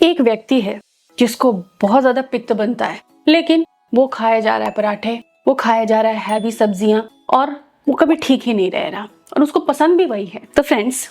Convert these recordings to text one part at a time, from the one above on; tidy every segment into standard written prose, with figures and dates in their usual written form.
एक व्यक्ति है जिसको बहुत ज्यादा पित्त बनता है, लेकिन वो खाया जा रहा है पराठे, वो खाया जा रहा है हैवी सब्जियां और वो कभी ठीक ही नहीं रह रहा और उसको पसंद भी वही है। तो फ्रेंड्स,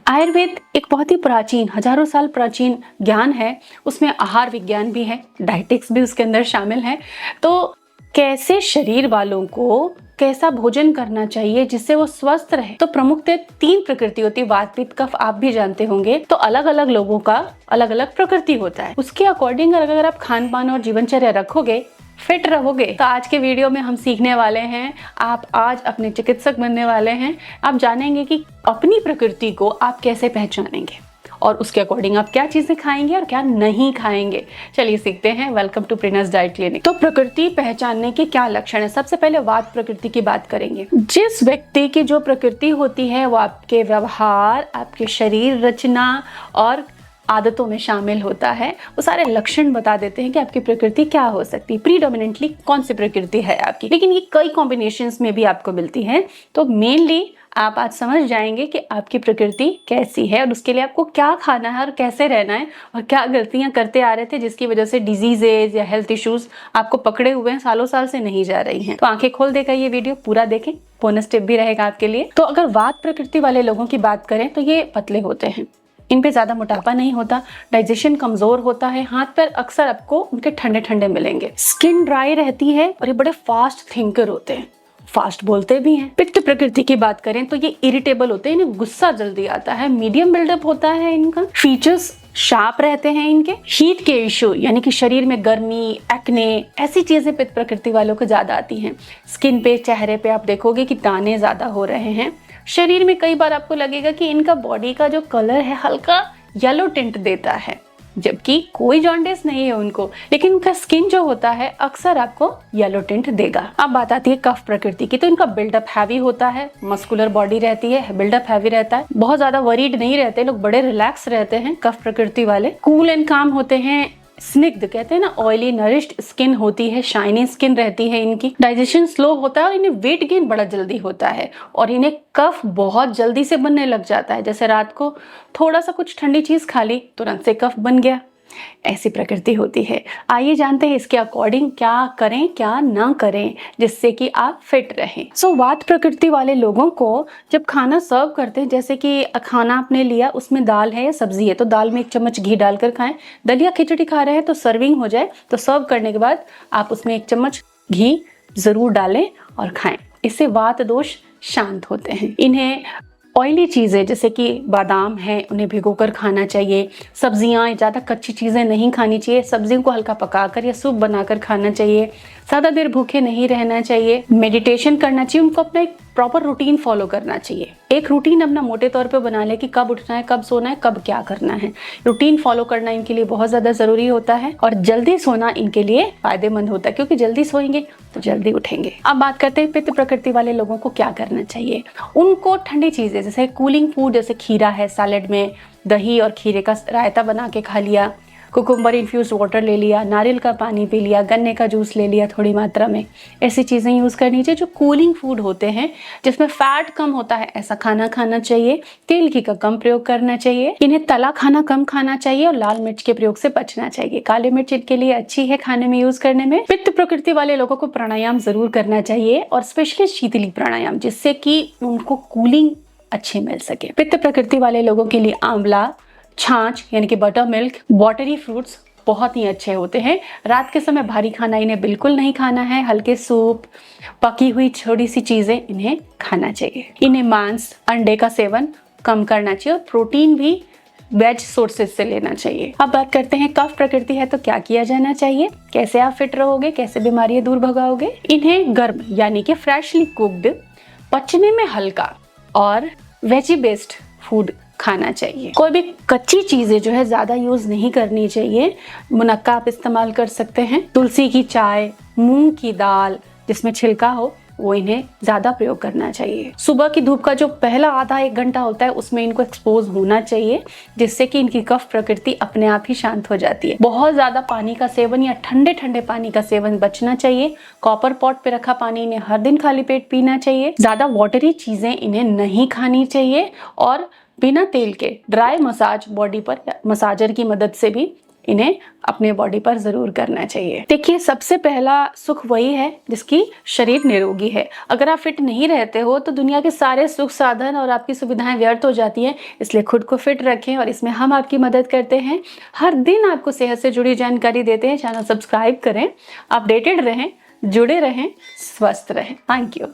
आयुर्वेद एक बहुत ही प्राचीन, हजारों साल प्राचीन ज्ञान है। उसमें आहार विज्ञान भी है, डाइटिक्स भी उसके अंदर शामिल है। तो कैसे शरीर वालों को कैसा भोजन करना चाहिए जिससे वो स्वस्थ रहे। तो प्रमुखतः 3 प्रकृति होती है, वात पित्त कफ, आप भी जानते होंगे। तो अलग अलग लोगों का अलग अलग प्रकृति होता है, उसके अकॉर्डिंग अगर आप खान पान और जीवनचर्या रखोगे, फिट रहोगे। तो आज के वीडियो में हम सीखने वाले हैं, आप आज अपने चिकित्सक बनने वाले हैं। आप जानेंगे कि अपनी प्रकृति को आप कैसे पहचानेंगे और उसके अकॉर्डिंग आप क्या चीजें खाएंगे और क्या नहीं खाएंगे। चलिए सीखते हैं। Welcome to Preenas diet clinic. तो प्रकृति पहचानने के क्या लक्षण है? सबसे पहले वात प्रकृति की बात करेंगे। जिस व्यक्ति की जो प्रकृति होती है वो आपके व्यवहार, आपके शरीर रचना और आदतों में शामिल होता है। वो सारे लक्षण बता देते हैं कि आपकी प्रकृति क्या हो सकती है, प्रीडोमिनेंटली कौन सी प्रकृति है आपकी। लेकिन ये कई कॉम्बिनेशंस में भी आपको मिलती है। तो मेनली आप आज समझ जाएंगे कि आपकी प्रकृति कैसी है और उसके लिए आपको क्या खाना है और कैसे रहना है और क्या गलतियां करते आ रहे थे जिसकी वजह से डिजीजेज या हेल्थ इश्यूज आपको पकड़े हुए हैं, सालों साल से नहीं जा रही हैं। तो आंखें खोल देगा ये वीडियो, पूरा देखें, बोनस टिप भी रहेगा आपके लिए। तो अगर वात प्रकृति वाले लोगों की बात करें तो ये पतले होते हैं, इन पे ज्यादा मोटापा नहीं होता, डाइजेशन कमजोर होता है, हाथ पैर अक्सर आपको उनके ठंडे ठंडे मिलेंगे, स्किन ड्राई रहती है और ये बड़े फास्ट थिंकर होते हैं, फास्ट बोलते भी हैं। पित्त प्रकृति की बात करें तो ये इरिटेबल होते हैं, इन्हें गुस्सा जल्दी आता है, मीडियम बिल्डअप होता है इनका, फीचर्स शार्प रहते हैं इनके। हीट के इश्यू यानी कि शरीर में गर्मी, एक्ने, ऐसी चीजें पित्त प्रकृति वालों को ज्यादा आती हैं। स्किन पे, चेहरे पे आप देखोगे कि दाने ज्यादा हो रहे हैं। शरीर में कई बार आपको लगेगा कि इनका बॉडी का जो कलर है हल्का येलो टिंट देता है, जबकि कोई जॉन्डिस नहीं है उनको, लेकिन उनका स्किन जो होता है अक्सर आपको येलो टिंट देगा। अब बात आती है कफ प्रकृति की। तो इनका बिल्डअप हैवी होता है, मस्कुलर बॉडी रहती है, बिल्डअप हैवी रहता है, बहुत ज्यादा वरीड नहीं रहते लोग, बड़े रिलैक्स रहते हैं कफ प्रकृति वाले। कूल एंड काम होते हैं, स्निग्ध कहते हैं ना, ऑयली नरिश्ड स्किन होती है, शाइनी स्किन रहती है इनकी। डाइजेशन स्लो होता है और इन्हें वेट गेन बड़ा जल्दी होता है और इन्हें कफ बहुत जल्दी से बनने लग जाता है। जैसे रात को थोड़ा सा कुछ ठंडी चीज खा ली, तुरंत से कफ बन गया, ऐसी प्रकृति होती है। आइए जानते हैं इसके अकॉर्डिंग क्या करें क्या ना करें जिससे कि आप फिट रहें। सो वात प्रकृति वाले लोगों को जब खाना सर्व करते हैं, जैसे कि खाना आपने लिया, उसमें दाल है या सब्जी है, तो दाल में 1 चम्मच घी डालकर खाएं। दलिया खिचड़ी खा रहे हैं तो सर्विंग हो जाए तो सर्व करने के बाद आप उसमें 1 चम्मच घी जरूर डालें और खाएं। इससे वात दोष शांत होते हैं। इन्हें ऑयली चीज़ें जैसे कि बादाम है उन्हें भिगोकर खाना चाहिए। सब्जियां, ज़्यादा कच्ची चीज़ें नहीं खानी चाहिए, सब्जियों को हल्का पकाकर या सूप बनाकर खाना चाहिए। ज़्यादा देर भूखे नहीं रहना चाहिए, मेडिटेशन करना चाहिए। उनको अपना एक प्रॉपर रूटीन फॉलो करना चाहिए। एक रूटीन अपना मोटे तौर पे बना ले कि कब उठना है, कब सोना है, कब क्या करना है। रूटीन फॉलो करना इनके लिए बहुत ज़्यादा ज़रूरी होता है और जल्दी सोना इनके लिए फायदेमंद होता है, क्योंकि जल्दी सोएंगे तो जल्दी उठेंगे। अब बात करते हैं पित्त प्रकृति वाले लोगों को क्या करना चाहिए। उनको ठंडी चीज़ें जैसे कूलिंग फूड, जैसे खीरा है, सैलेड में दही और खीरे का रायता बना के खा लिया, कुकुम्बर इन्फ्यूज वाटर ले लिया, नारियल का पानी पी लिया, गन्ने का जूस ले लिया थोड़ी मात्रा में, ऐसी चीज़ें यूज़ करनी चाहिए। जो कूलिंग फूड होते हैं जिसमें फैट कम होता है, ऐसा खाना खाना चाहिए। तेल घी का कम प्रयोग करना चाहिए। इन्हें तला खाना कम खाना चाहिए और लाल मिर्च के प्रयोग से बचना चाहिए। काली मिर्च इनके लिए अच्छी है खाने में यूज करने में। पित्त प्रकृति वाले लोगों को प्राणायाम जरूर करना चाहिए और स्पेशली शीतली प्राणायाम, जिससे कि उनको कूलिंग अच्छी मिल सके। पित्त प्रकृति वाले लोगों के लिए आंवला, छाछ यानी कि बटर मिल्क, वाटरी फ्रूट्स बहुत ही अच्छे होते हैं। रात के समय भारी खाना इन्हें बिल्कुल नहीं खाना है, हल्के सूप, पकी हुई छोटी सी चीजें इन्हें खाना चाहिए। इन्हें मांस, अंडे का सेवन कम करना चाहिए और प्रोटीन भी वेज सोर्सेज से लेना चाहिए। अब बात करते हैं कफ प्रकृति है तो क्या किया जाना चाहिए, कैसे आप फिट रहोगे, कैसे बीमारियां दूर भगाओगे। इन्हें गर्म यानी कि फ्रेशली कुक्ड, पचने में हल्का और वेजी बेस्ड फूड खाना चाहिए। कोई भी कच्ची चीजें जो है ज्यादा यूज नहीं करनी चाहिए। मुनक्का आप इस्तेमाल कर सकते हैं, तुलसी की चाय, मूंग की दाल जिसमें छिलका हो वो इन्हें ज्यादा प्रयोग करना चाहिए। सुबह की धूप का जो पहला आधा 1 घंटा होता है उसमें इनको एक्सपोज होना चाहिए, जिससे कि इनकी कफ प्रकृति अपने आप ही शांत हो जाती है। बहुत ज्यादा पानी का सेवन या ठंडे ठंडे पानी का सेवन बचना चाहिए। कॉपर पॉट पे रखा पानी इन्हें हर दिन खाली पेट पीना चाहिए। ज्यादा वाटरी चीजें इन्हें नहीं खानी चाहिए और बिना तेल के ड्राई मसाज बॉडी पर मसाजर की मदद से भी इन्हें अपने बॉडी पर जरूर करना चाहिए। देखिए, सबसे पहला सुख वही है जिसकी शरीर निरोगी है। अगर आप फिट नहीं रहते हो तो दुनिया के सारे सुख साधन और आपकी सुविधाएं व्यर्थ हो जाती हैं। इसलिए खुद को फिट रखें और इसमें हम आपकी मदद करते हैं। हर दिन आपको सेहत से जुड़ी जानकारी देते हैं। चैनल सब्सक्राइब करें, अपडेटेड रहें, जुड़े रहें, स्वस्थ रहें। Thank you.